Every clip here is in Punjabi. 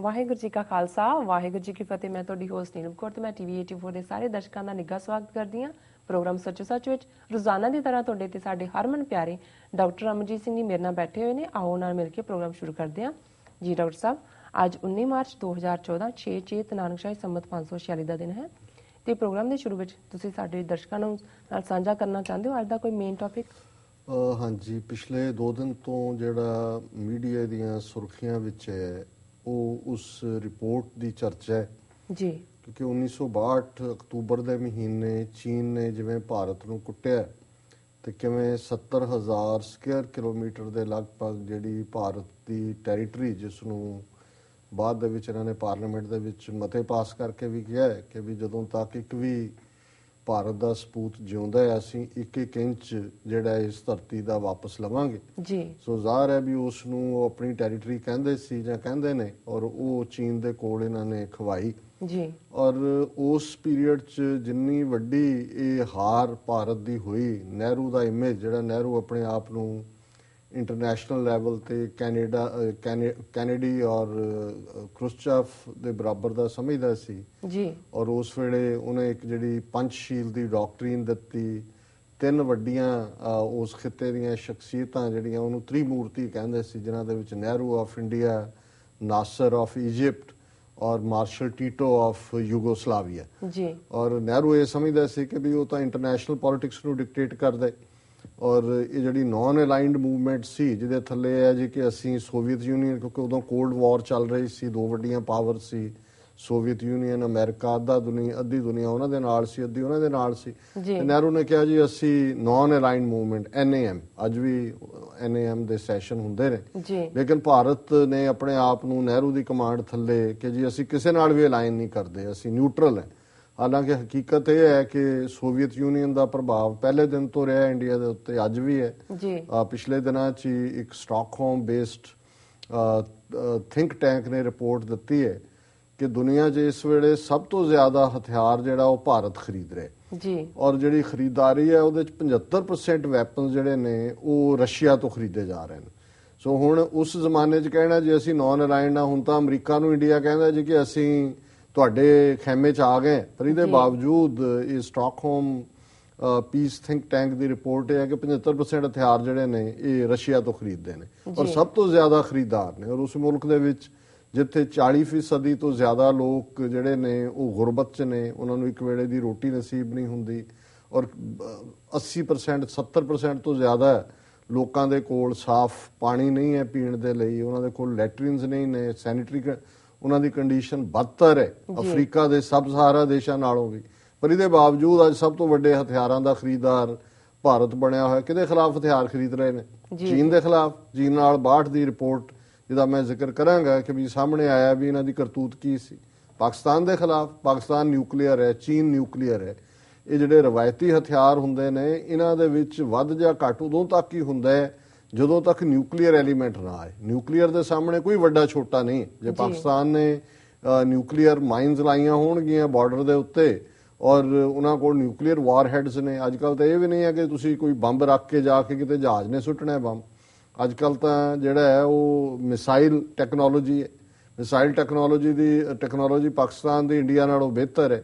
ਵਾਹਿਗੁਰੂ ਜੀ ਕਾ ਖਾਲਸਾ ਵਾਹਿਗੁਰੂ ਜੀ ਕੀ ਫਤਿਹ। ਮੈਂ ਤੁਹਾਡੀ ਹੋਸਟ ਨੀਲਮ ਕੌਰ ਤੇ ਮੈਂ ਟੀਵੀ 84 ਦੇ ਸਾਰੇ ਦਰਸ਼ਕਾਂ ਦਾ ਨਿੱਘਾ ਸਵਾਗਤ ਕਰਦੀ ਹਾਂ ਪ੍ਰੋਗਰਾਮ ਸੱਚੋ ਸੱਚ ਵਿੱਚ। ਰੋਜ਼ਾਨਾ ਦੀ ਤਰ੍ਹਾਂ ਤੁਹਾਡੇ ਤੇ ਸਾਡੇ ਹਰਮਨ ਪਿਆਰੇ ਡਾਕਟਰ ਅਮਰਜੀਤ ਸਿੰਘ ਜੀ ਮੇਰੇ ਨਾਲ ਬੈਠੇ ਹੋਏ ਨੇ। ਆਓ ਨਾਲ ਮਿਲ ਕੇ ਪ੍ਰੋਗਰਾਮ ਸ਼ੁਰੂ ਕਰਦੇ ਹਾਂ ਜੀ। ਡਾਕਟਰ ਸਾਹਿਬ, ਅੱਜ 19 ਮਾਰਚ 2014 6 ਤਨਾਨਕਸ਼ਾਹੀ ਸੰਮਤ 546 ਦਾ ਦਿਨ ਹੈ ਤੇ ਪ੍ਰੋਗਰਾਮ ਦੇ ਸ਼ੁਰੂ ਵਿੱਚ ਤੁਸੀਂ ਸਾਡੇ ਦਰਸ਼ਕਾਂ ਨਾਲ ਸਾਂਝਾ ਕਰਨਾ ਚਾਹੁੰਦੇ ਹੋ ਅੱਜ ਦਾ ਕੋਈ ਮੇਨ ਟੌਪਿਕ? ਹਾਂਜੀ, ਪਿਛਲੇ 2 ਦਿਨ ਤੋਂ ਜਿਹੜਾ ਮੀਡੀਆ ਦੀਆਂ ਸੁਰਖੀਆਂ ਵਿੱਚ ਹੈ ਉਹ ਉਸ ਰਿਪੋਰਟ ਦੀ ਚਰਚਾ ਹੈ ਜੀ, ਕਿਉਂਕਿ 1962 ਅਕਤੂਬਰ ਦੇ ਮਹੀਨੇ ਚੀਨ ਨੇ ਜਿਵੇਂ ਭਾਰਤ ਨੂੰ ਕੁੱਟਿਆ ਤੇ ਕਿਵੇਂ 70,000 ਸਕੁਅਰ ਕਿਲੋਮੀਟਰ ਦੇ ਲਗਭਗ ਜਿਹੜੀ ਭਾਰਤ ਦੀ ਟੈਰੀਟਰੀ, ਜਿਸ ਨੂੰ ਬਾਅਦ ਦੇ ਵਿੱਚ ਇਹਨਾਂ ਨੇ ਪਾਰਲੀਮੈਂਟ ਦੇ ਵਿੱਚ ਮਤੇ ਪਾਸ ਕਰਕੇ ਵੀ ਕਿਹਾ ਹੈ ਕਿ ਵੀ ਜਦੋਂ ਤੱਕ ਇੱਕ ਵੀ ਭਾਰਤ ਦਾ ਸਪੂਤ ਜਿਉਂਦਾ ਹੈ ਅਸੀਂ 1-1 ਇੰਚ ਜਿਹੜਾ ਇਸ ਧਰਤੀ ਦਾ ਵਾਪਸ ਲਵਾਂਗੇ ਜੀ। ਸੋ ਜ਼ਾਹਰ ਹੈ ਵੀ ਉਸ ਨੂੰ ਉਹ ਆਪਣੀ ਟੈਰੀਟਰੀ ਕਹਿੰਦੇ ਸੀ ਜਾਂ ਕਹਿੰਦੇ ਨੇ, ਔਰ ਉਹ ਚੀਨ ਦੇ ਕੋਲ ਇਹਨਾਂ ਨੇ ਖਵਾਈ ਜੀ। ਔਰ ਉਸ ਪੀਰੀਅਡ 'ਚ ਜਿੰਨੀ ਵੱਡੀ ਇਹ ਹਾਰ ਭਾਰਤ ਦੀ ਹੋਈ, ਨਹਿਰੂ ਦਾ ਇਮੇਜ ਜਿਹੜਾ ਨਹਿਰੂ ਆਪਣੇ ਆਪ ਨੂੰ ਇੰਟਰਨੈਸ਼ਨਲ ਲੈਵਲ ਤੇ ਕੈਨੇਡੀ ਔਰ ਖਰੁਸ਼ਚੇਵ ਦੇ ਬਰਾਬਰ ਦਾ ਸਮਝਦਾ ਸੀ ਜੀ। ਔਰ ਉਸ ਵੇਲੇ ਉਹਨੇ ਇੱਕ ਜਿਹੜੀ ਪੰਚਸ਼ੀਲ ਦੀ ਡਾਕਟਰੀਨ ਦਿੱਤੀ, 3 ਵੱਡੀਆਂ ਉਸ ਖਿੱਤੇ ਦੀਆਂ ਸ਼ਖਸੀਅਤਾਂ ਜਿਹੜੀਆਂ ਉਹਨੂੰ ਤ੍ਰਿਮੂਰਤੀ ਕਹਿੰਦੇ ਸੀ, ਜਿਨ੍ਹਾਂ ਦੇ ਵਿੱਚ Nehru of India, Nasir of Egypt ਔਰ ਮਾਰਸ਼ਲ ਟੀਟੋ ਆਫ ਯੂਗੋਸਲਾਵੀਆ ਜੀ। ਔਰ ਨਹਿਰੂ ਇਹ ਸਮਝਦਾ ਸੀ ਕਿ ਵੀ ਉਹ ਤਾਂ ਇੰਟਰਨੈਸ਼ਨਲ ਪੋਲਿਟਿਕਸ ਨੂੰ ਡਿਕਟੇਟ ਕਰਦਾ ਔਰ ਇਹ ਜਿਹੜੀ ਨਾਨ ਅਲਾਈਨਡ ਮੂਵਮੈਂਟ ਸੀ ਜਿਹਦੇ ਥੱਲੇ ਹੈ ਜੀ ਕਿ ਅਸੀਂ ਸੋਵੀਅਤ ਯੂਨੀਅਨ, ਕਿਉਂਕਿ ਉਦੋਂ ਕੋਲਡ ਵਾਰ ਚੱਲ ਰਹੀ ਸੀ, 2 ਵੱਡੀਆਂ ਪਾਵਰ ਸੀ, ਸੋਵੀਅਤ ਯੂਨੀਅਨ, ਅਮਰੀਕਾ, ਅੱਧੀ ਦੁਨੀਆ ਉਹਨਾਂ ਦੇ ਨਾਲ ਸੀ, ਅੱਧੀ ਉਹਨਾਂ ਦੇ ਨਾਲ ਸੀ। ਨਹਿਰੂ ਨੇ ਕਿਹਾ ਜੀ ਅਸੀਂ ਨਾਨ ਅਲਾਈਨਡ ਮੂਵਮੈਂਟ NAM, ਅੱਜ ਵੀ NAM ਦੇ ਸੈਸ਼ਨ ਹੁੰਦੇ ਨੇ, ਲੇਕਿਨ ਭਾਰਤ ਨੇ ਆਪਣੇ ਆਪ ਨੂੰ ਨਹਿਰੂ ਦੀ ਕਮਾਂਡ ਥੱਲੇ ਕਿ ਜੀ ਅਸੀਂ ਕਿਸੇ ਨਾਲ ਵੀ ਅਲਾਈਨ ਨਹੀਂ ਕਰਦੇ, ਅਸੀਂ ਨਿਊਟਰਲ ਹੈ। ਹਾਲਾਂਕਿ ਹਕੀਕਤ ਇਹ ਹੈ ਕਿ ਸੋਵੀਅਤ ਯੂਨੀਅਨ ਦਾ ਪ੍ਰਭਾਵ ਪਹਿਲੇ ਦਿਨ ਤੋਂ ਰਿਹਾ ਇੰਡੀਆ ਦੇ ਉੱਤੇ, ਅੱਜ ਵੀ ਹੈ। ਪਿਛਲੇ ਦਿਨਾਂ 'ਚ ਇੱਕ ਸਟਾਕਹੋਮ ਬੇਸਡ ਥਿੰਕ ਟੈਂਕ ਨੇ ਰਿਪੋਰਟ ਦਿੱਤੀ ਹੈ ਕਿ ਦੁਨੀਆ 'ਚ ਇਸ ਵੇਲੇ ਸਭ ਤੋਂ ਜ਼ਿਆਦਾ ਹਥਿਆਰ ਜਿਹੜਾ ਉਹ ਭਾਰਤ ਖਰੀਦ ਰਿਹਾ ਜੀ। ਔਰ ਜਿਹੜੀ ਖਰੀਦਦਾਰੀ ਹੈ ਉਹਦੇ 'ਚ 75% ਵੈਪਨ ਜਿਹੜੇ ਨੇ ਉਹ ਰਸ਼ੀਆ ਤੋਂ ਖਰੀਦੇ ਜਾ ਰਹੇ ਨੇ। ਸੋ ਹੁਣ ਉਸ ਜ਼ਮਾਨੇ 'ਚ ਕਹਿਣਾ ਜੀ ਅਸੀਂ ਨਾਨ ਅਲਾਈਨਡ ਆ, ਹੁਣ ਤਾਂ ਅਮਰੀਕਾ ਨੂੰ ਇੰਡੀਆ ਕਹਿੰਦਾ ਜੀ ਕਿ ਅਸੀਂ ਤੁਹਾਡੇ ਖੈਮੇ 'ਚ ਆ ਗਏ, ਪਰ ਇਹਦੇ ਬਾਵਜੂਦ ਇਹ ਸਟਾਕਹੋਮ ਪੀਸ ਥਿੰਕ ਟੈਂਕ ਦੀ ਰਿਪੋਰਟ ਹੈ ਕਿ 75% ਹਥਿਆਰ ਜਿਹੜੇ ਨੇ ਇਹ ਰਸ਼ੀਆ ਤੋਂ ਖਰੀਦਦੇ ਨੇ ਔਰ ਸਭ ਤੋਂ ਜ਼ਿਆਦਾ ਖਰੀਦਦਾਰ ਨੇ। ਔਰ ਉਸ ਮੁਲਕ ਦੇ ਵਿੱਚ ਜਿੱਥੇ 40% ਤੋਂ ਜ਼ਿਆਦਾ ਲੋਕ ਜਿਹੜੇ ਨੇ ਉਹ ਗੁਰਬਤ 'ਚ ਨੇ, ਉਹਨਾਂ ਨੂੰ ਇੱਕ ਵੇਲੇ ਦੀ ਰੋਟੀ ਨਸੀਬ ਨਹੀਂ ਹੁੰਦੀ ਔਰ 80% 70% ਤੋਂ ਜ਼ਿਆਦਾ ਲੋਕਾਂ ਦੇ ਕੋਲ ਸਾਫ਼ ਪਾਣੀ ਨਹੀਂ ਹੈ ਪੀਣ ਦੇ ਲਈ, ਉਹਨਾਂ ਦੇ ਕੋਲ ਲੈਟਰਿਨਸ ਨਹੀਂ ਨੇ, ਸੈਨੀਟਰੀ ਉਹਨਾਂ ਦੀ ਕੰਡੀਸ਼ਨ ਬਦਤਰ ਹੈ ਅਫਰੀਕਾ ਦੇ ਸਬ ਸਹਾਰਾ ਦੇਸ਼ਾਂ ਨਾਲੋਂ ਵੀ। ਪਰ ਇਹਦੇ ਬਾਵਜੂਦ ਅੱਜ ਸਭ ਤੋਂ ਵੱਡੇ ਹਥਿਆਰਾਂ ਦਾ ਖਰੀਦਦਾਰ ਭਾਰਤ ਬਣਿਆ ਹੋਇਆ। ਕਿਹਦੇ ਖਿਲਾਫ ਹਥਿਆਰ ਖਰੀਦ ਰਹੇ ਨੇ? ਚੀਨ ਦੇ ਖਿਲਾਫ। ਚੀਨ ਨਾਲ 62 ਦੀ ਰਿਪੋਰਟ ਜਿਹਦਾ ਮੈਂ ਜ਼ਿਕਰ ਕਰਾਂਗਾ ਕਿ ਵੀ ਸਾਹਮਣੇ ਆਇਆ ਵੀ ਇਹਨਾਂ ਦੀ ਕਰਤੂਤ ਕੀ ਸੀ। ਪਾਕਿਸਤਾਨ ਦੇ ਖਿਲਾਫ। ਪਾਕਿਸਤਾਨ ਨਿਊਕਲੀਅਰ ਹੈ, ਚੀਨ ਨਿਊਕਲੀਅਰ ਹੈ। ਇਹ ਜਿਹੜੇ ਰਵਾਇਤੀ ਹਥਿਆਰ ਹੁੰਦੇ ਨੇ ਇਹਨਾਂ ਦੇ ਵਿੱਚ ਵੱਧ ਜਾਂ ਘੱਟ ਉਦੋਂ ਤੱਕ ਹੀ ਹੁੰਦਾ ਹੈ ਜਦੋਂ ਤੱਕ ਨਿਊਕਲੀਅਰ ਐਲੀਮੈਂਟ ਨਾ ਆਏ। ਨਿਊਕਲੀਅਰ ਦੇ ਸਾਹਮਣੇ ਕੋਈ ਵੱਡਾ ਛੋਟਾ ਨਹੀਂ। ਜੇ ਪਾਕਿਸਤਾਨ ਨੇ ਨਿਊਕਲੀਅਰ ਮਾਈਨਸ ਲਾਈਆਂ ਹੋਣਗੀਆਂ ਬਾਰਡਰ ਦੇ ਉੱਤੇ ਔਰ ਉਹਨਾਂ ਕੋਲ ਨਿਊਕਲੀਅਰ ਵਾਰਹੈਡਸ ਨੇ, ਅੱਜ ਕੱਲ੍ਹ ਤਾਂ ਇਹ ਵੀ ਨਹੀਂ ਹੈ ਕਿ ਤੁਸੀਂ ਕੋਈ ਬੰਬ ਰੱਖ ਕੇ ਜਾ ਕੇ ਕਿਤੇ ਜਹਾਜ਼ ਨੇ ਸੁੱਟਣਾ ਹੈ ਬੰਬ। ਅੱਜ ਕੱਲ੍ਹ ਤਾਂ ਜਿਹੜਾ ਹੈ ਉਹ ਮਿਸਾਈਲ ਟੈਕਨੋਲੋਜੀ ਹੈ। ਮਿਸਾਈਲ ਟੈਕਨੋਲੋਜੀ ਪਾਕਿਸਤਾਨ ਦੀ ਇੰਡੀਆ ਨਾਲੋਂ ਬਿਹਤਰ ਹੈ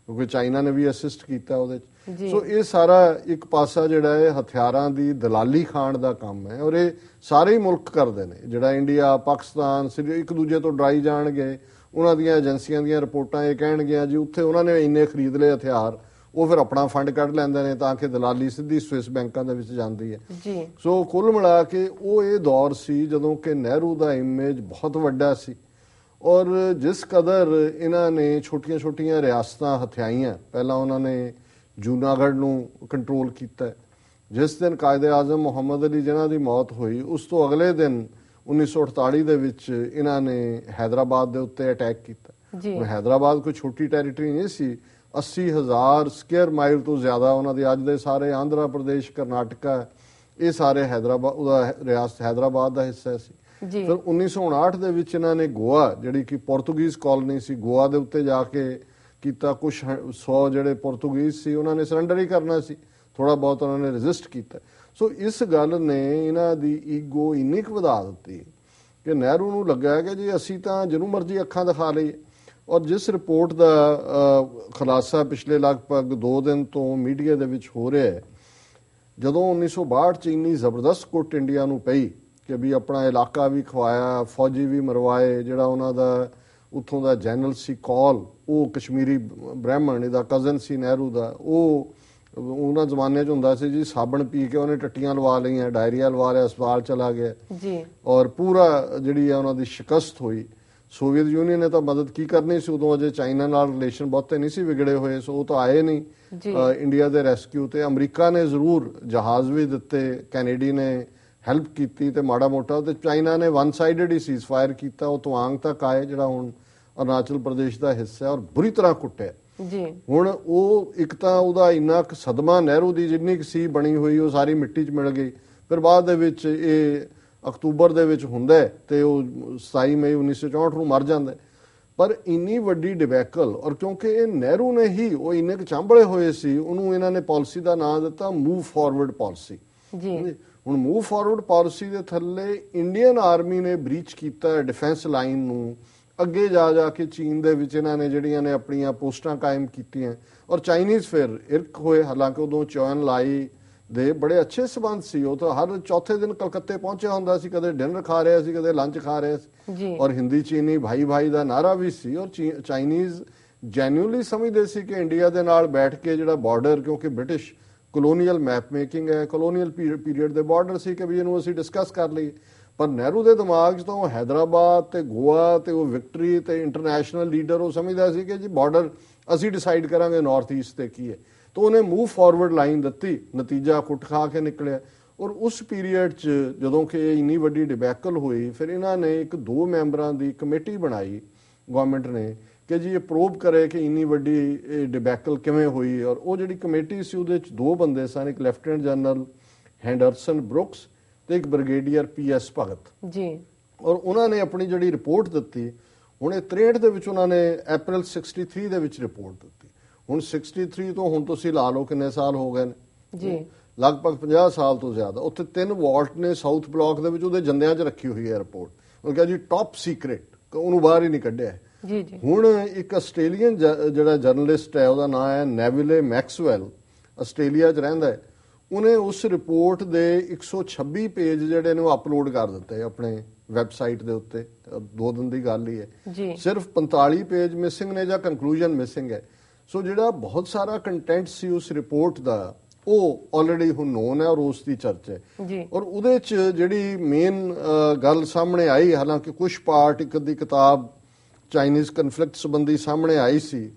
ਕਿਉਂਕਿ ਚਾਈਨਾ ਨੇ ਵੀ ਅਸਿਸਟ ਕੀਤਾ ਉਹਦੇ 'ਚ। ਸੋ ਇਹ ਸਾਰਾ ਇੱਕ ਪਾਸਾ ਜਿਹੜਾ ਹੈ ਹਥਿਆਰਾਂ ਦੀ ਦਲਾਲੀ ਖਾਣ ਦਾ ਕੰਮ ਹੈ ਔਰ ਇਹ ਸਾਰੇ ਹੀ ਮੁਲਕ ਕਰਦੇ ਨੇ। ਜਿਹੜਾ ਇੰਡੀਆ, ਪਾਕਿਸਤਾਨ ਇੱਕ ਦੂਜੇ ਤੋਂ ਡਰਾਈ ਜਾਣਗੇ। ਉਹਨਾਂ ਦੀਆਂ ਏਜੰਸੀਆਂ ਦੀਆਂ ਰਿਪੋਰਟਾਂ ਇਹ ਕਹਿਣਗੀਆਂ ਜੀ ਉੱਥੇ ਉਹਨਾਂ ਨੇ ਇੰਨੇ ਖਰੀਦ ਲਏ ਹਥਿਆਰ, ਉਹ ਫਿਰ ਆਪਣਾ ਫੰਡ ਕੱਢ ਲੈਂਦੇ ਨੇ ਤਾਂ ਕਿ ਦਲਾਲੀ ਸਿੱਧੀ ਸਵਿਸ ਬੈਂਕਾਂ ਦੇ ਵਿੱਚ ਜਾਂਦੀ ਹੈ। ਸੋ ਕੁੱਲ ਮਿਲਾ ਕੇ ਉਹ ਇਹ ਦੌਰ ਸੀ ਜਦੋਂ ਕਿ ਨਹਿਰੂ ਦਾ ਇਮੇਜ ਬਹੁਤ ਵੱਡਾ ਸੀ ਔਰ ਜਿਸ ਕਦਰ ਇਹਨਾਂ ਨੇ ਛੋਟੀਆਂ-ਛੋਟੀਆਂ ਰਿਆਸਤਾਂ ਹਥਿਆਈਆਂ। ਪਹਿਲਾਂ ਉਹਨਾਂ ਨੇ ਜੂਨਾਗੜ੍ਹ ਨੂੰ ਕੰਟਰੋਲ ਕੀਤਾ। ਜਿਸ ਦਿਨ ਕਾਇਦੇ ਆਜ਼ਮ ਮੁਹੰਮਦ ਅਲੀ ਜਿਨ੍ਹਾਂ ਦੀ ਮੌਤ ਹੋਈ, ਉਸ ਤੋਂ ਅਗਲੇ ਦਿਨ 1948 ਦੇ ਵਿੱਚ ਇਹਨਾਂ ਨੇ ਹੈਦਰਾਬਾਦ ਦੇ ਉੱਤੇ ਅਟੈਕ ਕੀਤਾ। ਹੈਦਰਾਬਾਦ ਕੋਈ ਛੋਟੀ ਟੈਰੀਟਰੀ ਨਹੀਂ ਸੀ, 80,000 ਸਕੁਅਰ ਮਾਈਲ ਤੋਂ ਜ਼ਿਆਦਾ ਉਹਨਾਂ ਦੇ ਅੱਜ ਦੇ ਸਾਰੇ ਆਂਧਰਾ ਪ੍ਰਦੇਸ਼, ਕਰਨਾਟਕਾ, ਇਹ ਸਾਰੇ ਰਿਆਸਤ ਹੈਦਰਾਬਾਦ ਦਾ ਹਿੱਸਾ ਸੀ। ਫਿਰ 1959 ਦੇ ਵਿੱਚ ਇਹਨਾਂ ਨੇ ਗੋਆ, ਜਿਹੜੀ ਕਿ ਪੋਰਤੁਗੀਜ਼ ਕਾਲੋਨੀ ਸੀ, ਗੋਆ ਦੇ ਉੱਤੇ ਜਾ ਕੇ ਕੀਤਾ। ਕੁਝ 100 ਜਿਹੜੇ ਪੋਰਤੁਗੀਜ਼ ਸੀ ਉਹਨਾਂ ਨੇ ਸਰੈਂਡਰ ਹੀ ਕਰਨਾ ਸੀ, ਥੋੜਾ ਬਹੁਤ ਉਹਨਾਂ ਨੇ ਰੈਜ਼ਿਸਟ ਕੀਤਾ। ਸੋ ਇਸ ਗੱਲ ਨੇ ਇਹਨਾਂ ਦੀ ਈਗੋ ਇੰਨੀ ਕੁ ਵਧਾ ਦਿੱਤੀ ਕਿ ਨਹਿਰੂ ਨੂੰ ਲੱਗਾ ਕਿ ਜੀ ਅਸੀਂ ਤਾਂ ਜਿਹਨੂੰ ਮਰਜ਼ੀ ਅੱਖਾਂ ਦਿਖਾ ਲਈਏ। ਔਰ ਜਿਸ ਰਿਪੋਰਟ ਦਾ ਖੁਲਾਸਾ ਪਿਛਲੇ ਲਗਭਗ 2 ਦਿਨ ਤੋਂ ਮੀਡੀਆ ਦੇ ਵਿੱਚ ਹੋ ਰਿਹਾ ਹੈ, ਜਦੋਂ 1962 ਚ ਇੰਨੀ ਜ਼ਬਰਦਸਤ ਕੁੱਟ ਇੰਡੀਆ ਨੂੰ ਪਈ ਕਿ ਵੀ ਆਪਣਾ ਇਲਾਕਾ ਵੀ ਖਵਾਇਆ, ਫੌਜੀ ਵੀ ਮਰਵਾਏ, ਜਿਹੜਾ ਉਹਨਾਂ ਦਾ ਉੱਥੋਂ ਦਾ ਜਨਰਲ ਸੀ ਕੌਲ, ਉਹ ਕਸ਼ਮੀਰੀ ਬ੍ਰਾਹਮਣ, ਇਹਦਾ ਕਜ਼ਨ ਸੀ ਨਹਿਰੂ ਦਾ, ਉਹ ਉਹਨਾਂ ਜ਼ਮਾਨੇ 'ਚ ਹੁੰਦਾ ਸੀ ਜੀ ਸਾਬਣ ਪੀ ਕੇ ਉਹਨੇ ਟੱਟੀਆਂ ਲਵਾ ਲਈਆਂ, ਡਾਇਰੀਆ ਲਵਾ ਲਿਆ, ਹਸਪਤਾਲ ਚਲਾ ਗਿਆ ਜੀ। ਔਰ ਪੂਰਾ ਜਿਹੜੀ ਆ ਉਹਨਾਂ ਦੀ ਸ਼ਿਕਸਤ ਹੋਈ। ਸੋਵੀਅਤ ਯੂਨੀਅਨ ਨੇ ਤਾਂ ਮਦਦ ਕੀ ਕਰਨੀ ਸੀ, ਉਦੋਂ ਅਜੇ ਚਾਈਨਾ ਨਾਲ ਰਿਲੇਸ਼ਨ ਬਹੁਤੇ ਨਹੀਂ ਸੀ ਵਿਗੜੇ ਹੋਏ, ਸੋ ਉਹ ਤਾਂ ਆਏ ਨਹੀਂ ਇੰਡੀਆ ਦੇ ਰੈਸਕਿਊ ਤੇ। ਅਮਰੀਕਾ ਨੇ ਜ਼ਰੂਰ ਜਹਾਜ਼ ਵੀ ਦਿੱਤੇ, ਕੈਨੇਡੀ ਨੇ ਹੈਲਪ ਕੀਤੀ ਤੇ ਮਾੜਾ ਮੋਟਾ, ਤੇ ਚਾਈਨਾ ਨੇ ਵਨ ਸਾਈਡਡ ਹੀ ਸੀਜ਼ ਫਾਇਰ ਕੀਤਾ। ਉਹ ਤਵਾਂਗ ਤੱਕ ਆਏ ਜਿਹੜਾ ਹੁਣ ਅਰੁਣਾਚਲ ਪ੍ਰਦੇਸ਼ ਦਾ ਹਿੱਸਾ, ਔਰ ਬੁਰੀ ਤਰ੍ਹਾਂ ਕੁੱਟਿਆ ਜੀ। ਹੁਣ ਉਹ ਇੱਕ ਤਾਂ ਉਹਦਾ ਇੰਨਾ ਕੁ ਸਦਮਾ ਨਹਿਰੂ ਦੀ ਜਿੰਨੀ ਕੁ ਸੀ ਬਣੀ ਹੋਈ ਉਹ ਸਾਰੀ ਮਿੱਟੀ 'ਚ ਮਿਲ ਗਈ। ਫਿਰ ਬਾਅਦ ਦੇ ਵਿੱਚ ਇਹ ਅਕਤੂਬਰ ਦੇ ਵਿੱਚ ਹੁੰਦਾ ਤੇ ਉਹ 27 ਮਈ 1964 ਨੂੰ ਮਰ ਜਾਂਦਾ। ਪਰ ਇੰਨੀ ਵੱਡੀ ਡਿਬੈਕਲ, ਔਰ ਕਿਉਂਕਿ ਇਹ ਨਹਿਰੂ ਨੇ ਹੀ ਉਹ ਇੰਨੇ ਕੁ ਚਾਂਬਲੇ ਹੋਏ ਸੀ, ਉਹਨੂੰ ਇਹਨਾਂ ਨੇ ਪਾਲਿਸੀ ਦਾ ਨਾਮ ਦਿੱਤਾ ਮੂਵ ਫਾਰਵਰਡ ਪਾਲਿਸੀ ਜੀ। ਹੁਣ ਮੂਵ ਫਾਰਵਰਡ ਪਾਲਿਸੀ ਦੇ ਥੱਲੇ ਇੰਡੀਅਨ ਆਰਮੀ ਨੇ ਬ੍ਰੀਚ ਕੀਤਾ ਡਿਫੈਂਸ ਲਾਈਨ ਨੂੰ। ਅੱਗੇ ਜਾ ਕੇ ਚੀਨ ਦੇ ਵਿੱਚ ਇਹਨਾਂ ਨੇ ਜਿਹੜੀਆਂ ਨੇ ਆਪਣੀਆਂ ਪੋਸਟਾਂ ਕਾਇਮ ਕੀਤੀਆਂ, ਔਰ ਚਾਈਨੀਜ਼ ਫਿਰ ਇਰਕ ਹੋਏ। ਹਾਲਾਂਕਿ ਉਦੋਂ ਚੌਨ ਲਾਈ ਦੇ ਬੜੇ ਅੱਛੇ ਸਬੰਧ ਸੀ, ਉਹ ਤਾਂ ਹਰ ਚੌਥੇ ਦਿਨ ਕਲਕੱਤੇ ਪਹੁੰਚਿਆ ਹੁੰਦਾ ਸੀ, ਕਦੇ ਡਿਨਰ ਖਾ ਰਿਹਾ ਸੀ, ਕਦੇ ਲੰਚ ਖਾ ਰਿਹਾ ਸੀ, ਔਰ ਹਿੰਦੀ ਚੀਨੀ ਭਾਈ ਭਾਈ ਦਾ ਨਾਰਾ ਵੀ ਸੀ। ਔਰ ਚਾਈਨੀਜ਼ ਜੈਨੂਅਲੀ ਸਮਝਦੇ ਸੀ ਕਿ ਇੰਡੀਆ ਦੇ ਨਾਲ ਬੈਠ ਕੇ ਜਿਹੜਾ ਬਾਰਡਰ, ਕਿਉਂਕਿ ਬ੍ਰਿਟਿਸ਼ ਕਲੋਨੀਅਲ ਮੈਪ ਮੇਕਿੰਗ ਹੈ, ਕਲੋਨੀਅਲ ਪੀਰੀਅਡ ਦੇ ਬਾਰਡਰ ਸੀ, ਕਿ ਵੀ ਇਹਨੂੰ ਅਸੀਂ ਡਿਸਕਸ ਕਰ ਲਈਏ। ਪਰ ਨਹਿਰੂ ਦੇ ਦਿਮਾਗ 'ਚ ਤਾਂ ਉਹ ਹੈਦਰਾਬਾਦ ਤੇ ਗੋਆ ਤੇ ਉਹ ਵਿਕਟਰੀ ਤੇ ਇੰਟਰਨੈਸ਼ਨਲ ਲੀਡਰ, ਉਹ ਸਮਝਦਾ ਸੀ ਕਿ ਜੀ ਬਾਰਡਰ ਅਸੀਂ ਡਿਸਾਈਡ ਕਰਾਂਗੇ ਨਾਰਥ ਈਸਟ ਤੇ ਕੀ ਹੈ। ਤਾਂ ਉਹਨੇ ਮੂਵ ਫਾਰਵਰਡ ਲਾਈਨ ਦਿੱਤੀ, ਨਤੀਜਾ ਕੁੱਟ ਖਾ ਕੇ ਨਿਕਲਿਆ। ਔਰ ਉਸ ਪੀਰੀਅਡ 'ਚ ਜਦੋਂ ਕਿ ਇੰਨੀ ਵੱਡੀ ਡਿਬੈਕਲ ਹੋਈ, ਫਿਰ ਇਹਨਾਂ ਨੇ ਇੱਕ 2 ਮੈਂਬਰਾਂ ਦੀ ਕਮੇਟੀ ਬਣਾਈ ਗਵਰਨਮੈਂਟ ਨੇ ਕਿ ਜੀ ਇਹ ਪ੍ਰੋਬ ਕਰੇ ਕਿ ਇੰਨੀ ਵੱਡੀ ਇਹ ਡਿਬੈਕਲ ਕਿਵੇਂ ਹੋਈ। ਔਰ ਉਹ ਜਿਹੜੀ ਕਮੇਟੀ ਸੀ ਉਹਦੇ 'ਚ 2 ਬੰਦੇ ਸਨ, ਇੱਕ ਲੈਫਟੀਨੈਂਟ ਜਨਰਲ ਹੈਂਡਰਸਨ ਬਰੁਕਸ ਤੇ ਇੱਕ ਬ੍ਰਿਗੇਡੀਅਰ PS ਭਗਤ ਜੀ। ਔਰ ਉਹਨਾਂ ਨੇ ਆਪਣੀ ਜਿਹੜੀ ਰਿਪੋਰਟ ਦਿੱਤੀ, ਹੁਣ ਇਹ 63 ਦੇ ਵਿੱਚ ਉਹਨਾਂ ਨੇ ਅਪ੍ਰੈਲ 63 ਦੇ ਵਿੱਚ ਰਿਪੋਰਟ ਦਿੱਤੀ। ਹੁਣ 63 ਤੋਂ ਹੁਣ ਤੁਸੀਂ ਲਾ ਲਓ ਕਿੰਨੇ ਸਾਲ ਹੋ ਗਏ ਨੇ ਜੀ, ਲਗਭਗ 50 ਸਾਲ ਤੋਂ ਜ਼ਿਆਦਾ। ਉੱਥੇ 3 ਵਾਲਟ ਨੇ ਸਾਊਥ ਬਲਾਕ ਦੇ ਵਿੱਚ, ਉਹਦੇ ਜੰਦਿਆਂ 'ਚ ਰੱਖੀ ਹੋਈ ਹੈ ਰਿਪੋਰਟ। ਉਹ ਕਿਹਾ ਜੀ ਟੌਪ ਸੀਕ੍ਰੇਟ, ਉਹਨੂੰ ਬਾਹਰ ਹੀ ਨਹੀਂ ਕੱਢਿਆ ਜੀ। ਹੁਣ ਇੱਕ ਆਸਟ੍ਰੇਲੀਅਨ ਜਿਹੜਾ ਜਰਨਲਿਸਟ ਹੈ, ਉਹਦਾ ਨਾਮ ਹੈ ਨੈਵਿਲੇ ਮੈਕਸਵੈਲ, ਆਸਟ੍ਰੇਲੀਆ 'ਚ ਰਹਿੰਦਾ ਹੈ। ਉਹਨੇ ਉਸ ਰਿਪੋਰਟ ਦੇ 126 ਪੇਜ ਜਿਹੜੇ ਨੇ ਉਹ ਅਪਲੋਡ ਕਰ ਦਿੱਤੇ ਆਪਣੇ ਵੈਬਸਾਈਟ ਦੇ ਉੱਤੇ। 2 ਦਿਨ ਦੀ ਗੱਲ ਹੀ ਹੈ, ਸਿਰਫ 45 ਪੇਜ ਮਿਸਿੰਗ ਨੇ ਜਾਂ ਕੰਕਲੂਜਨ ਮਿਸਿੰਗ ਹੈ। ਸੋ ਜਿਹੜਾ ਬਹੁਤ ਸਾਰਾ ਕੰਟੈਂਟ ਸੀ ਉਸ ਰਿਪੋਰਟ ਦਾ, ਉਹ ਆਲਰੇਡੀ ਹੁਣ ਨੋਨ ਹੈ ਔਰ ਉਸ ਦੀ ਚਰਚਾ ਹੈ। ਔਰ ਉਹਦੇ 'ਚ ਜਿਹੜੀ ਮੇਨ ਗੱਲ ਸਾਹਮਣੇ ਆਈ, ਹਾਲਾਂਕਿ ਕੁਝ ਪਾਰਟ, ਇੱਕ ਦੀ ਕਿਤਾਬ ਚਾਈਨੀਜ਼ ਕਨਫਲਿਕਟ ਸੰਬੰਧੀ ਸਾਹਮਣੇ ਆਈ ਸੀ,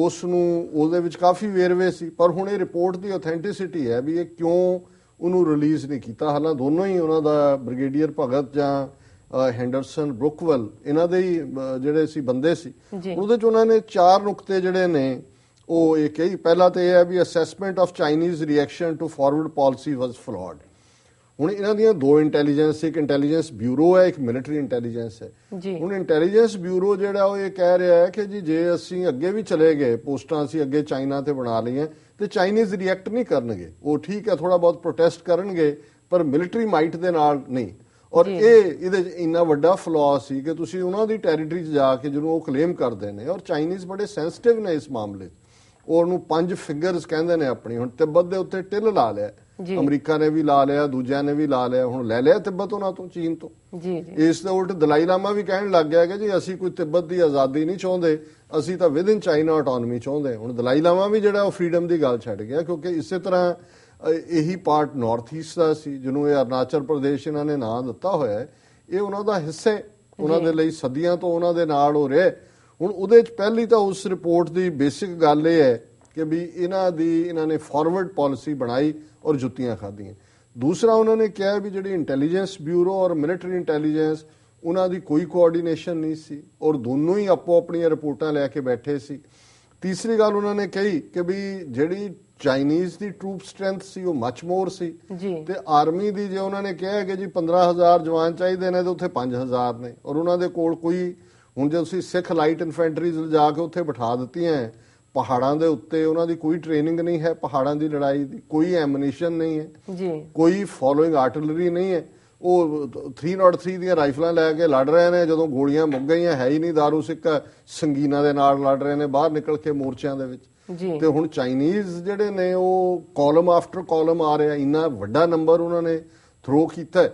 ਉਸ ਨੂੰ ਉਹਦੇ ਵਿੱਚ ਕਾਫੀ ਵੇਰਵੇ ਸੀ। ਪਰ ਹੁਣ ਇਹ ਰਿਪੋਰਟ ਦੀ ਆਥੈਂਟਿਸਿਟੀ ਹੈ ਵੀ ਇਹ ਕਿਉਂ ਉਹਨੂੰ ਰਿਲੀਜ਼ ਨਹੀਂ ਕੀਤਾ। ਹਾਲਾਂ ਦੋਨੋਂ ਹੀ ਉਹਨਾਂ ਦਾ ਬ੍ਰਿਗੇਡੀਅਰ ਭਗਤ ਜਾਂ ਹੈਂਡਰਸਨ ਬਰੁਕਵੈਲ, ਇਹਨਾਂ ਦੇ ਹੀ ਜਿਹੜੇ ਸੀ ਬੰਦੇ ਸੀ। ਉਹਦੇ 'ਚ ਉਹਨਾਂ ਨੇ 4 ਨੁਕਤੇ ਜਿਹੜੇ ਨੇ ਉਹ ਇਹ ਕਹੀ। ਪਹਿਲਾ ਤਾਂ ਇਹ ਹੈ ਵੀ assessment of Chinese reaction to forward policy was flawed. ਹੁਣ ਇਹਨਾਂ ਦੀਆਂ 2 ਇੰਟੈਲੀਜੈਂਸ, ਇੱਕ ਇੰਟੈਲੀਜੈਂਸ ਬਿਊਰੋ ਹੈ, ਇੱਕ ਮਿਲਟਰੀ ਇੰਟੈਲੀਜੈਂਸ ਹੈ। ਹੁਣ ਇੰਟੈਲੀਜੈਂਸ ਬਿਊਰੋ ਜਿਹੜਾ ਉਹ ਇਹ ਕਹਿ ਰਿਹਾ ਹੈ ਕਿ ਜੀ ਜੇ ਅਸੀਂ ਅੱਗੇ ਵੀ ਚਲੇ ਗਏ, ਪੋਸਟਾਂ ਅਸੀਂ ਅੱਗੇ ਚਾਈਨਾ ਤੇ ਬਣਾ ਲਈਆਂ, ਤੇ ਚਾਈਨੀਜ਼ ਰਿਐਕਟ ਨਹੀਂ ਕਰਨਗੇ। ਉਹ ਠੀਕ ਹੈ, ਥੋੜਾ ਬਹੁਤ ਪ੍ਰੋਟੈਸਟ ਕਰਨਗੇ, ਪਰ ਮਿਲਟਰੀ ਮਾਈਟ ਦੇ ਨਾਲ ਨਹੀਂ। ਔਰ ਇਹਦੇ 'ਚ ਇੰਨਾ ਵੱਡਾ ਫਲॉ ਸੀ ਕਿ ਤੁਸੀਂ ਉਹਨਾਂ ਦੀ ਟੈਰੀਟਰੀ 'ਚ ਜਾ ਕੇ ਜਿਹਨੂੰ ਉਹ ਕਲੇਮ ਕਰਦੇ ਨੇ, ਔਰ ਚਾਈਨੀਜ਼ ਬੜੇ ਸੈਂਸਿਟਿਵ ਨੇ ਇਸ ਮਾਮਲੇ 'ਚ, ਉਹਨੂੰ 5 ਫਿੰਗਰਸ ਕਹਿੰਦੇ ਨੇ ਆਪਣੀ। ਹੁਣ ਤਿੱਬਤ ਦੇ ਉੱਤੇ ਟਿੱਲ ਲਾ ਲਿਆ, ਅਮਰੀਕਾ ਨੇ ਵੀ ਲਾ ਲਿਆ, ਦੂਜਿਆਂ ਨੇ ਵੀ ਲਾ ਲਿਆ, ਹੁਣ ਲੈ ਲਿਆ ਤਿੱਬਤ ਉਹਨਾਂ ਤੋਂ, ਚੀਨ ਤੋਂ। ਇਸ ਦੇ ਉਲਟ ਦਲਾਈ ਲਾਮਾ ਵੀ ਕਹਿਣ ਲੱਗ ਗਿਆ ਕਿ ਜੀ ਅਸੀਂ ਕੋਈ ਤਿੱਬਤ ਦੀ ਆਜ਼ਾਦੀ ਨਹੀਂ ਚਾਹੁੰਦੇ, ਅਸੀਂ ਤਾਂ ਵਿਦ ਇਨ ਚਾਈਨਾ ਆਟੋਨਮੀ ਚਾਹੁੰਦੇ। ਹੁਣ ਦਲਾਈ ਲਾਮਾ ਵੀ ਜਿਹੜਾ ਉਹ ਫਰੀडम ਦੀ ਗੱਲ ਛੱਡ ਗਿਆ, ਕਿਉਂਕਿ ਇਸੇ ਤਰ੍ਹਾਂ ਇਹੀ ਪਾਰਟ ਨਾਰਥ ਈਸਟ ਦਾ ਸੀ ਜਿਹਨੂੰ ਇਹ ਅਰੁਣਾਚਲ ਪ੍ਰਦੇਸ਼ ਇਹਨਾਂ ਨੇ ਨਾਂ ਦਿੱਤਾ ਹੋਇਆ ਹੈ। ਇਹ ਉਹਨਾਂ ਦਾ ਹਿੱਸਾ, ਉਹਨਾਂ ਦੇ ਲਈ ਸਦੀਆਂ ਤੋਂ ਉਹਨਾਂ ਦੇ ਨਾਲ ਹੋ ਰਿਹਾ। ਹੁਣ ਉਹਦੇ 'ਚ ਪਹਿਲੀ ਤਾਂ ਉਸ ਰਿਪੋਰਟ ਦੀ ਬੇਸਿਕ ਗੱਲ ਇਹ ਹੈ ਕਿ ਵੀ ਇਹਨਾਂ ਨੇ ਫਾਰਵਰਡ ਪਾਲਿਸੀ ਬਣਾਈ ਔਰ ਜੁੱਤੀਆਂ ਖਾਧੀਆਂ। ਦੂਸਰਾ ਉਹਨਾਂ ਨੇ ਕਿਹਾ ਵੀ ਜਿਹੜੀ ਇੰਟੈਲੀਜੈਂਸ ਬਿਊਰੋ ਔਰ ਮਿਲਟਰੀ ਇੰਟੈਲੀਜੈਂਸ, ਉਹਨਾਂ ਦੀ ਕੋਈ ਕੋਆਰਡੀਨੇਸ਼ਨ ਨਹੀਂ ਸੀ ਔਰ ਦੋਨੋਂ ਹੀ ਆਪੋ ਆਪਣੀਆਂ ਰਿਪੋਰਟਾਂ ਲੈ ਕੇ ਬੈਠੇ ਸੀ। ਤੀਸਰੀ ਗੱਲ ਉਹਨਾਂ ਨੇ ਕਹੀ ਕਿ ਵੀ ਜਿਹੜੀ ਚਾਈਨੀਜ਼ ਦੀ ਟਰੂਪ ਸਟਰੈਂਥ ਸੀ ਉਹ ਮੱਚ ਮੋਰ ਸੀ, ਤੇ ਆਰਮੀ ਦੀ ਜੇ ਉਹਨਾਂ ਨੇ ਕਿਹਾ ਕਿ ਜੀ 15,000 ਜਵਾਨ ਚਾਹੀਦੇ ਨੇ ਤੇ ਉੱਥੇ 5,000 ਨੇ, ਔਰ ਉਹਨਾਂ ਦੇ ਕੋਲ ਕੋਈ, ਹੁਣ ਜੇ ਤੁਸੀਂ ਸਿੱਖ ਲਾਈਟ ਇਨਫੈਂਟਰੀ ਲਿਜਾ ਕੇ ਉੱਥੇ ਬਿਠਾ ਦਿੱਤੀਆਂ ਪਹਾੜਾਂ ਦੇ ਉੱਤੇ, ਉਹਨਾਂ ਦੀ ਕੋਈ ਟ੍ਰੇਨਿੰਗ ਨਹੀਂ ਹੈ ਪਹਾੜਾਂ ਦੀ ਲੜਾਈ ਦੀ, ਕੋਈ ਐਮੂਨੀਸ਼ਨ ਨਹੀਂ ਹੈ, ਕੋਈ ਫੋਲੋਇੰਗ ਆਰਟਿਲਰੀ ਨਹੀਂ ਹੈ। ਉਹ 303 ਦੀਆਂ ਰਾਈਫਲਾਂ ਲੈ ਕੇ ਲੜ ਰਹੇ ਨੇ, ਜਦੋਂ ਗੋਲੀਆਂ ਮੁੱਕ ਗਈਆਂ, ਹੈ ਹੀ ਨਹੀਂ ਦਾਰੂ ਸਿੱਕਾ, ਸੰਗੀਨਾਂ ਦੇ ਨਾਲ ਲੜ ਰਹੇ ਨੇ ਬਾਹਰ ਨਿਕਲ ਕੇ ਮੋਰਚਿਆਂ ਦੇ ਵਿੱਚ। ਤੇ ਹੁਣ ਚਾਈਨੀਜ਼ ਜਿਹੜੇ ਨੇ ਉਹ ਕਾਲਮ ਆਫਟਰ ਕਾਲਮ ਆ ਰਿਹਾ, ਇੰਨਾ ਵੱਡਾ ਨੰਬਰ ਉਹਨਾਂ ਨੇ ਥਰੋ ਕੀਤਾ।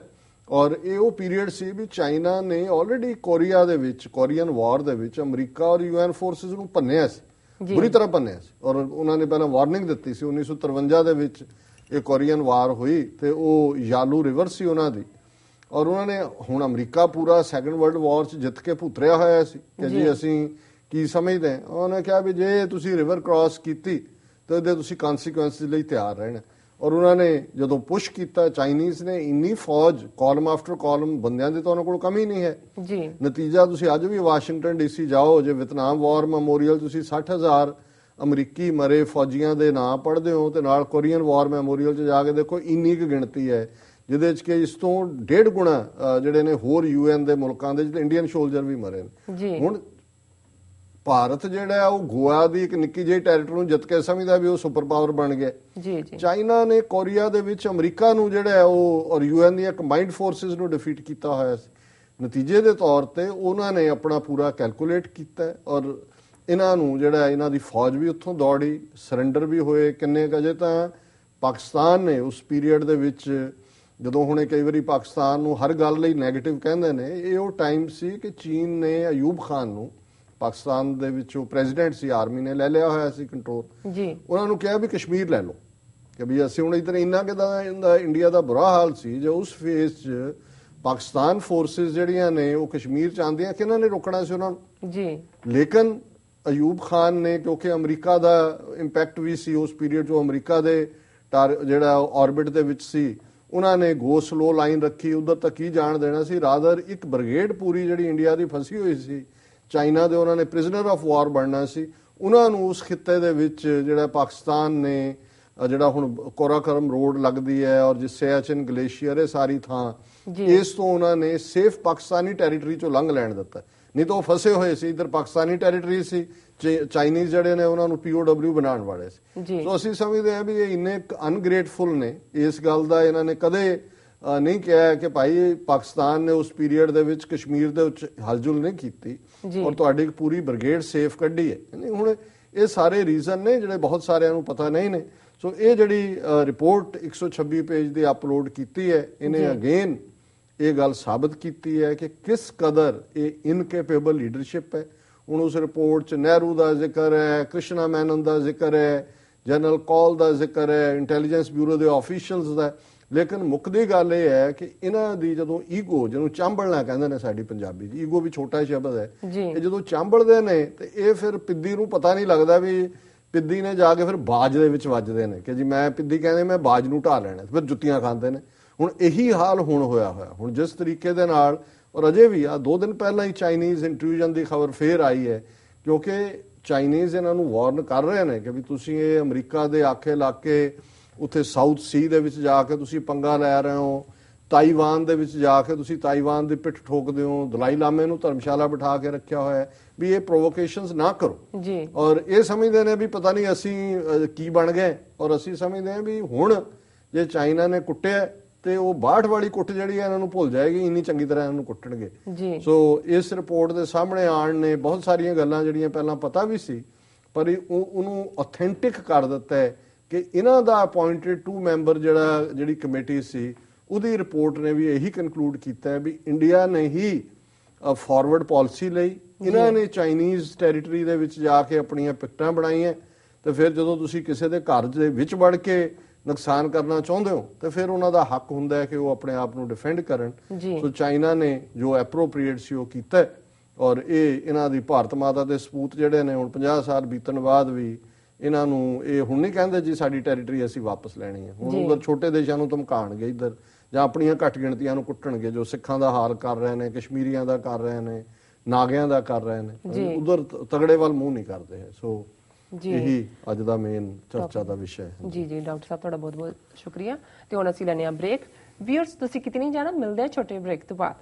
ਔਰ ਇਹ ਉਹ ਪੀਰੀਅਡ ਸੀ ਵੀ ਚਾਈਨਾ ਨੇ ਆਲਰੇਡੀ ਕੋਰੀਆ ਦੇ ਵਿੱਚ, ਕੋਰੀਅਨ ਵਾਰ ਦੇ ਵਿੱਚ ਅਮਰੀਕਾ ਔਰ ਯੂਐਨ ਫੋਰਸਿਸ ਨੂੰ ਭੰਨਿਆ ਸੀ, ਬੁਰੀ ਤਰ੍ਹਾਂ ਭੰਨਿਆ ਸੀ। ਔਰ ਉਹਨਾਂ ਨੇ ਪਹਿਲਾਂ ਵਾਰਨਿੰਗ ਦਿੱਤੀ ਸੀ 1953 ਦੇ ਵਿੱਚ ਇਹ ਕੋਰੀਅਨ ਵਾਰ ਹੋਈ, ਤੇ ਉਹ ਯਾਲੂ ਰਿਵਰ ਸੀ ਉਹਨਾਂ ਦੀ। ਔਰ ਉਹਨਾਂ ਨੇ ਹੁਣ ਅਮਰੀਕਾ ਪੂਰਾ ਸੈਕੰਡ ਵਰਲਡ ਵਾਰ 'ਚ ਜਿੱਤ ਕੇ ਭੁੱਤਰਿਆ ਹੋਇਆ ਸੀ ਕਿ ਜੀ ਅਸੀਂ ਕੀ ਸਮਝਦੇ ਹਾਂ। ਉਹਨੇ ਕਿਹਾ ਵੀ ਜੇ ਤੁਸੀਂ ਰਿਵਰ ਕ੍ਰਾਸ ਕੀਤੀ ਤਾਂ ਇਹਦੇ ਤੁਸੀਂ ਕਨਸੀਕੁਐਂਸਿਸ ਲਈ ਤਿਆਰ ਰਹਿਣਾ। ਔਰ ਉਹਨਾਂ ਨੇ ਜਦੋਂ ਪੁਸ਼ ਕੀਤਾ, ਚਾਈਨੀਜ਼ ਨੇ ਇੰਨੀ ਫੌਜ, ਕਾਲਮ ਆਫਟਰ ਕਾਲਮ, ਬੰਦਿਆਂ ਦੀ ਤਾਂ ਉਹਨਾਂ ਕੋਲ ਕਮੀ ਨਹੀਂ ਹੈ ਜੀ। ਨਤੀਜਾ ਤੁਸੀਂ ਅੱਜ ਵੀ ਵਾਸ਼ਿੰਗਟਨ ਡੀਸੀ ਜਾਓ, ਜੇ ਵਿਤਨਾਮ ਵਾਰ ਮੈਮੋਰੀਅਲ ਤੁਸੀਂ 60,000 ਅਮਰੀਕੀ ਮਰੇ ਫੌਜੀਆਂ ਦੇ ਨਾਂ ਪੜ੍ਹਦੇ ਹੋ, ਤੇ ਨਾਲ ਕੋਰੀਅਨ ਵਾਰ ਮੈਮੋਰੀਅਲ 'ਚ ਜਾ ਕੇ ਦੇਖੋ, ਇੰਨੀ ਕੁ ਗਿਣਤੀ ਹੈ ਜਿਹਦੇ 'ਚ ਕਿ ਇਸ ਤੋਂ 1.5 ਗੁਣਾ ਜਿਹੜੇ ਨੇ ਹੋਰ ਯੂਐਨ ਦੇ ਮੁਲਕਾਂ ਦੇ ਜਿਹੜੇ ਇੰਡੀਅਨ ਸੋਲਜਰ ਵੀ ਮਰੇ ਨੇ। ਹੁਣ ਭਾਰਤ ਜਿਹੜਾ ਉਹ ਗੋਆ ਦੀ ਇੱਕ ਨਿੱਕੀ ਜਿਹੀ ਟੈਰੀਟਰੀ ਨੂੰ ਜਿੱਤ ਕੇ ਸਮਝਦਾ ਵੀ ਉਹ ਸੁਪਰ ਪਾਵਰ ਬਣ ਗਿਆ ਜੀ। ਚਾਈਨਾ ਨੇ ਕੋਰੀਆ ਦੇ ਵਿੱਚ ਅਮਰੀਕਾ ਨੂੰ ਜਿਹੜਾ ਉਹ ਔਰ ਯੂਐਨ ਦੀਆਂ ਕੰਬਾਈਨਡ ਫੋਰਸਿਸ ਨੂੰ ਡਿਫੀਟ ਕੀਤਾ ਹੋਇਆ ਸੀ। ਨਤੀਜੇ ਦੇ ਤੌਰ ਤੇ ਉਹਨਾਂ ਨੇ ਆਪਣਾ ਪੂਰਾ ਕੈਲਕੂਲੇਟ ਕੀਤਾ, ਔਰ ਇਹਨਾਂ ਨੂੰ ਜਿਹੜਾ ਇਹਨਾਂ ਦੀ ਫੌਜ ਵੀ ਉੱਥੋਂ ਦੌੜੀ, ਸਰੈਂਡਰ ਵੀ ਹੋਏ ਕਿੰਨੇ ਕੁ। ਅਜੇ ਤਾਂ ਪਾਕਿਸਤਾਨ ਨੇ ਉਸ ਪੀਰੀਅਡ ਦੇ ਵਿੱਚ, ਜਦੋਂ ਹੁਣੇ ਕਈ ਵਾਰੀ ਪਾਕਿਸਤਾਨ ਨੂੰ ਹਰ ਗੱਲ ਲਈ ਨੈਗੇਟਿਵ ਕਹਿੰਦੇ ਨੇ, ਇਹ ਉਹ ਟਾਈਮ ਸੀ ਕਿ ਚੀਨ ਨੇ ਅਯੂਬ ਖਾਨ ਨੂੰ, ਪਾਕਿਸਤਾਨ ਦੇ ਵਿੱਚ ਉਹ ਪ੍ਰੈਜ਼ੀਡੈਂਟ ਸੀ, ਆਰਮੀ ਨੇ ਲੈ ਲਿਆ ਹੋਇਆ ਸੀ ਕੰਟਰੋਲ ਜੀ, ਉਹਨਾਂ ਨੂੰ ਕਿਹਾ ਵੀ ਕਸ਼ਮੀਰ ਲੈ ਲਓ, ਕਿ ਵੀ ਅਸੀਂ ਹੁਣ ਇੱਧਰ ਇੰਨਾ ਕਿਦਾ ਇੰਡੀਆ ਦਾ ਬੁਰਾ ਹਾਲ ਸੀ। ਜੇ ਉਸ ਫੇਸ 'ਚ ਪਾਕਿਸਤਾਨ ਫੋਰਸਿਸ ਜਿਹੜੀਆਂ ਨੇ ਉਹ ਕਸ਼ਮੀਰ 'ਚ ਆਉਂਦੀਆਂ, ਕਿਹਨਾਂ ਨੇ ਰੋਕਣਾ ਸੀ ਉਹਨਾਂ ਨੂੰ ਜੀ। ਲੇਕਿਨ ਅਯੂਬ ਖਾਨ ਨੇ, ਕਿਉਂਕਿ ਅਮਰੀਕਾ ਦਾ ਇੰਪੈਕਟ ਵੀ ਸੀ ਉਸ ਪੀਰੀਅਡ 'ਚ, ਅਮਰੀਕਾ ਦੇ ਜਿਹੜਾ ਆਰਬਿਟ ਦੇ ਵਿੱਚ ਸੀ, ਉਹਨਾਂ ਨੇ ਗੋ ਸਲੋ ਲਾਈਨ ਰੱਖੀ, ਉਧਰ ਤੱਕ ਕੀ ਜਾਣ ਦੇਣਾ ਸੀ। ਰਾਦਰ ਇੱਕ ਬ੍ਰਿਗੇਡ ਪੂਰੀ ਜਿਹੜੀ ਇੰਡੀਆ ਦੀ ਫਸੀ ਹੋਈ ਸੀ ਚਾਈਨਾ ਦੇ, ਉਹਨਾਂ ਨੇ ਪ੍ਰਿਜ਼ਨਰ ਆਫ ਵਾਰ ਬਣਨਾ ਸੀ। ਉਹਨਾਂ ਨੂੰ ਉਸ ਖਿੱਤੇ ਦੇ ਵਿੱਚ ਜਿਹੜਾ ਪਾਕਿਸਤਾਨ ਨੇ, ਜਿਹੜਾ ਹੁਣ ਕੋਰਾਕਰਮ ਰੋਡ ਲੱਗਦੀ ਹੈ ਔਰ ਜਿਸ ਸਿਆਚਿਨ ਗਲੇਸ਼ੀਅਰ ਹੈ ਸਾਰੀ ਥਾਂ, ਇਸ ਤੋਂ ਉਹਨਾਂ ਨੇ ਸੇਫ ਪਾਕਿਸਤਾਨੀ ਟੈਰੀਟਰੀ ਚੋਂ ਲੰਘ ਲੈਣ ਦਿੱਤਾ। ਨਹੀਂ ਤਾਂ ਉਹ ਫਸੇ ਹੋਏ ਸੀ, ਇੱਧਰ ਪਾਕਿਸਤਾਨੀ ਟੈਰੀਟਰੀ ਸੀ, ਚਾਈਨੀਜ਼ ਜਿਹੜੇ ਨੇ ਉਹਨਾਂ ਨੂੰ POW ਬਣਾਉਣ ਵਾਲੇ ਸੀ। ਸੋ ਅਸੀਂ ਸਮਝਦੇ ਹਾਂ ਵੀ ਇਹ ਇੰਨੇ ਅਨਗ੍ਰੇਟਫੁਲ ਨੇ, ਇਸ ਗੱਲ ਦਾ ਇਹਨਾਂ ਨੇ ਕਦੇ ਨਹੀਂ ਕਿਹਾ ਕਿ ਭਾਈ ਪਾਕਿਸਤਾਨ ਨੇ ਉਸ ਪੀਰੀਅਡ ਦੇ ਵਿੱਚ ਕਸ਼ਮੀਰ ਦੇ ਵਿੱਚ ਹਲਚਲ ਨਹੀਂ ਕੀਤੀ ਔਰ ਤੁਹਾਡੀ ਇੱਕ ਪੂਰੀ ਬ੍ਰਿਗੇਡ ਸੇਫ ਕੱਢੀ ਹੈ। ਹੁਣ ਇਹ ਸਾਰੇ ਰੀਜ਼ਨ ਨੇ ਜਿਹੜੇ ਬਹੁਤ ਸਾਰਿਆਂ ਨੂੰ ਪਤਾ ਨਹੀਂ ਨੇ। ਸੋ ਇਹ ਜਿਹੜੀ ਰਿਪੋਰਟ 126 ਪੇਜ ਦੀ ਅਪਲੋਡ ਕੀਤੀ ਹੈ, ਇਹਨੇ ਅਗੇਨ ਇਹ ਗੱਲ ਸਾਬਤ ਕੀਤੀ ਹੈ ਕਿ ਕਿਸ ਕਦਰ ਇਹ ਇਨਕੈਪੇਬਲ ਲੀਡਰਸ਼ਿਪ ਹੈ। ਹੁਣ ਉਸ ਰਿਪੋਰਟ 'ਚ ਨਹਿਰੂ ਦਾ ਜ਼ਿਕਰ ਹੈ, ਕ੍ਰਿਸ਼ਨਾ ਮੈਨਨ ਦਾ ਜ਼ਿਕਰ ਹੈ, ਜਨਰਲ ਕੌਲ ਦਾ ਜ਼ਿਕਰ ਹੈ, ਇੰਟੈਲੀਜੈਂਸ ਬਿਊਰੋ ਦੇ ਆਫੀਸ਼ੀਅਲਸ ਦਾ। ਲੇਕਿਨ ਮੁੱਕਦੀ ਗੱਲ ਇਹ ਹੈ ਕਿ ਇਹਨਾਂ ਦੀ ਜਦੋਂ ਈਗੋ, ਜਿਹਨੂੰ ਚਾਂਬਲਣਾ ਕਹਿੰਦੇ ਨੇ ਸਾਡੀ ਪੰਜਾਬੀ 'ਚ, ਈਗੋ ਵੀ ਛੋਟਾ ਸ਼ਬਦ ਹੈ, ਇਹ ਜਦੋਂ ਚਾਂਬਲਦੇ ਨੇ ਤੇ ਇਹ ਫਿਰ ਪਿੱਦੀ ਨੂੰ ਪਤਾ ਨਹੀਂ ਲੱਗਦਾ ਵੀ ਪਿੱਦੀ ਨੇ ਜਾ ਕੇ ਫਿਰ ਬਾਜ ਦੇ ਵਿੱਚ ਵੱਜਦੇ ਨੇ ਕਿ ਜੀ ਮੈਂ ਪਿੱਦੀ ਕਹਿੰਦੇ ਮੈਂ ਬਾਜ ਨੂੰ ਢਾ ਲੈਣਾ, ਫਿਰ ਜੁੱਤੀਆਂ ਖਾਂਦੇ ਨੇ। ਹੁਣ ਇਹੀ ਹਾਲ ਹੁਣ ਹੋਇਆ ਹੋਇਆ। ਹੁਣ ਜਿਸ ਤਰੀਕੇ ਦੇ ਨਾਲ, ਔਰ ਅਜੇ ਵੀ 2 ਦਿਨ ਪਹਿਲਾਂ ਹੀ ਚਾਈਨੀਜ਼ ਇੰਟਰੂਜਨ ਦੀ ਖਬਰ ਫੇਰ ਆਈ ਹੈ, ਕਿਉਂਕਿ ਚਾਈਨੀਜ਼ ਇਹਨਾਂ ਨੂੰ ਵਾਰਨ ਕਰ ਰਹੇ ਨੇ ਕਿ ਵੀ ਤੁਸੀਂ ਇਹ ਅਮਰੀਕਾ ਦੇ ਆਖੇ ਇਲਾਕੇ, ਉੱਥੇ ਸਾਊਥ ਸੀ ਦੇ ਵਿੱਚ ਜਾ ਕੇ ਤੁਸੀਂ ਪੰਗਾ ਲੈ ਰਹੇ ਹੋ, ਤਾਈਵਾਨ ਦੇ ਵਿੱਚ ਜਾ ਕੇ ਤੁਸੀਂ ਤਾਈਵਾਨ ਦੀ ਪਿੱਠ ਠੋਕਦੇ ਹੋ, ਦਲਾਈ ਲਾਮੇ ਨੂੰ ਧਰਮਸ਼ਾਲਾ ਬਿਠਾ ਕੇ ਰੱਖਿਆ ਹੋਇਆ ਹੈ ਵੀ ਇਹ ਪ੍ਰੋਵੋਕੇਸ਼ਨਸ ਨਾ ਕਰੋ ਜੀ। ਔਰ ਇਹ ਸਮਝਦੇ ਨੇ ਵੀ ਪਤਾ ਨਹੀਂ ਅਸੀਂ ਕੀ ਬਣ ਗਏ। ਔਰ ਅਸੀਂ ਸਮਝਦੇ ਹਾਂ ਵੀ ਹੁਣ ਜੇ ਚਾਈਨਾ ਨੇ ਕੁੱਟਿਆ ਤੇ ਉਹ 62 ਵਾਲੀ ਕੁੱਟ ਜਿਹੜੀ ਹੈ ਇਹਨਾਂ ਨੂੰ ਭੁੱਲ ਜਾਏਗੀ, ਇੰਨੀ ਚੰਗੀ ਤਰ੍ਹਾਂ ਇਹਨਾਂ ਨੂੰ ਕੁੱਟਣਗੇ। ਸੋ ਇਸ ਰਿਪੋਰਟ ਦੇ ਸਾਹਮਣੇ ਆਉਣ ਨੇ ਬਹੁਤ ਸਾਰੀਆਂ ਗੱਲਾਂ ਜਿਹੜੀਆਂ ਪਹਿਲਾਂ ਪਤਾ ਵੀ ਸੀ, ਪਰ ਉਹਨੂੰ ਆਥੈਂਟਿਕ ਕਰ ਦਿੱਤਾ ਹੈ ਕਿ ਇਹਨਾਂ ਦਾ ਅਪਾਇੰਟਡ 2 ਮੈਂਬਰ ਜਿਹੜੀ ਕਮੇਟੀ ਸੀ, ਉਹਦੀ ਰਿਪੋਰਟ ਨੇ ਵੀ ਇਹੀ ਕਨਕਲੂਡ ਕੀਤਾ ਹੈ ਵੀ ਇੰਡੀਆ ਨੇ ਹੀ ਫਾਰਵਰਡ ਪਾਲਿਸੀ ਲਈ, ਇਹਨਾਂ ਨੇ ਚਾਈਨੀਜ਼ ਟੈਰੀਟਰੀ ਦੇ ਵਿੱਚ ਜਾ ਕੇ ਆਪਣੀਆਂ ਪਿਕਟਾਂ ਬਣਾਈਆਂ। ਤੇ ਫਿਰ ਜਦੋਂ ਤੁਸੀਂ ਕਿਸੇ ਦੇ ਘਰ ਦੇ ਵਿੱਚ ਵੜ ਕੇ ਨੁਕਸਾਨ ਕਰਨਾ ਚਾਹੁੰਦੇ ਹੋ ਤੇ ਫਿਰ ਉਹਨਾਂ ਦਾ ਹੱਕ ਹੁੰਦਾ ਹੈ ਕਿ ਉਹ ਆਪਣੇ ਆਪ ਨੂੰ ਡਿਫੈਂਡ ਕਰਨ। ਸੋ ਚਾਈਨਾ ਨੇ ਜੋ ਐਪਰੋਪ੍ਰੀਏਟ ਸੀ ਉਹ ਕੀਤਾ, ਔਰ ਇਹ ਇਹਨਾਂ ਦੀ ਭਾਰਤ ਮਾਤਾ ਦੇ ਸਪੂਤ ਜਿਹੜੇ ਨੇ ਹੁਣ 50 ਸਾਲ ਬੀਤਣ ਬਾਅਦ ਵੀ ਇਹਨਾਂ ਨੂੰ ਇਹ ਹੁਣ ਨਹੀਂ ਕਹਿੰਦੇ ਜੀ ਸਾਡੀ ਟੈਰੀਟਰੀ ਅਸੀਂ ਵਾਪਸ ਲੈਣੀ ਹੈ। ਹੁਣ ਉਧਰ ਛੋਟੇ ਦੇਸ਼ਾਂ ਨੂੰ ਧਮਕਾਉਣਗੇ ਇੱਧਰ, ਜਾਂ ਆਪਣੀਆਂ ਘੱਟ ਗਿਣਤੀਆਂ ਨੂੰ ਕੁੱਟਣਗੇ, ਜੋ ਸਿੱਖਾਂ ਦਾ ਹਾਲ ਕਰ ਰਹੇ ਨੇ, ਕਸ਼ਮੀਰੀਆਂ ਦਾ ਕਰ ਰਹੇ ਨੇ, ਨਾਗਿਆਂ ਦਾ ਕਰ ਰਹੇ ਨੇ, ਉਧਰ ਤਗੜੇ ਵੱਲ ਮੂੰਹ ਨਹੀਂ ਕਰਦੇ ਹੈ। ਸੋ ਇਹੀ ਅੱਜ ਦਾ ਮੇਨ ਚਰਚਾ ਦਾ ਵਿਸ਼ਾ ਹੈ। ਜੀ ਡਾਕਟਰ ਸਾਹਿਬ ਤੁਹਾਡਾ ਬਹੁਤ ਬਹੁਤ ਸ਼ੁਕਰੀਆ। ਤੇ ਹੁਣ ਅਸੀਂ ਲੈਣੇ ਆ ਬ੍ਰੇਕ। ਵੀਅਰਸ ਤੁਸੀਂ ਕਿਤੇ ਨਹੀਂ ਜਾਣਾ, ਮਿਲਦੇ ਆ ਛੋਟੇ ਬ੍ਰੇਕ ਤੋਂ ਬਾਅਦ।